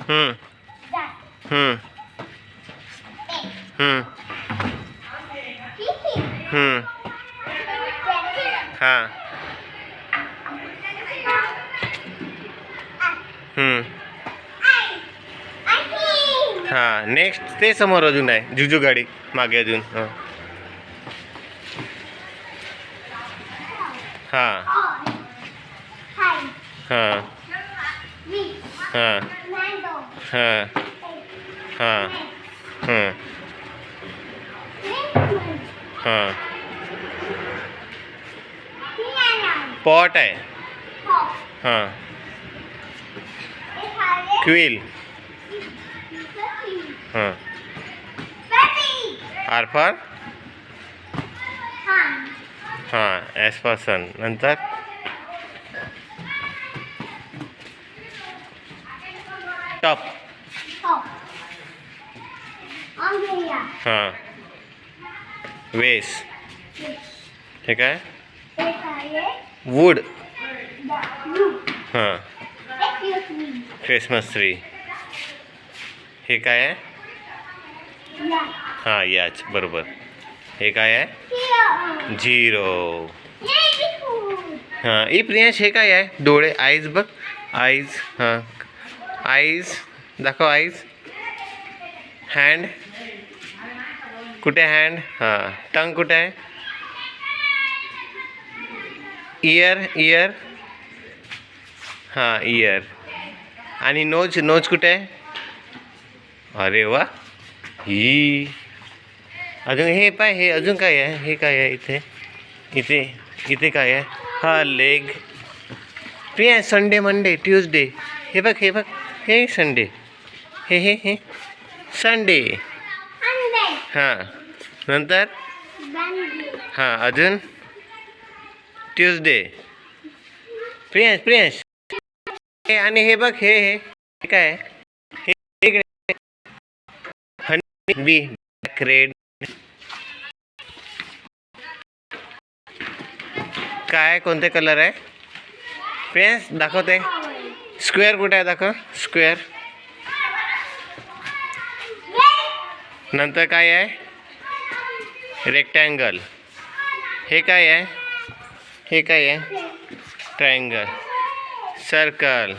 हम्म हम्म हम्म हम्म हाँ हाँ नेक्स्ट ते समोर अजून आहे जुजू गाडी मागे अजून हां हां हां हां हां हां हां पॉट आहे हां क्विल हां आर फॉर हां एस फॉर सन नंतर टॉप हां वेस हे काय वुड हां क्रिसमस ट्री हे काय आहे हां याच बरोबर हे काय आहे झिरो हां ई प्रियांश हे काय आहे डोळे आईज बघ आईज हां आईज दाखव आईज हँड कुठे हँड हां टंग कुठे आहे इयर इयर हां इयर आणि नोज नोज कुठे आहे अरे वा ही अजून हे पाय हे अजून काय आहे हे काय आहे इथे इथे इथे काय आहे हा leg Priya Sunday Monday Tuesday हे बघ हे संडे हे संडे हां नंतर हां अजून ट्यूजडे प्रियांश हे आणि हे बघ हे काय आहे हे हनी बी ब्लॅक रेड काय कोणते कलर आहे प्रियांश दाखवते स्क्वेअर कुठे आहे दाखव स्क्वेअर नंतर काय आहे रेक्टँगल हे काय आहे ट्रायंगल सर्कल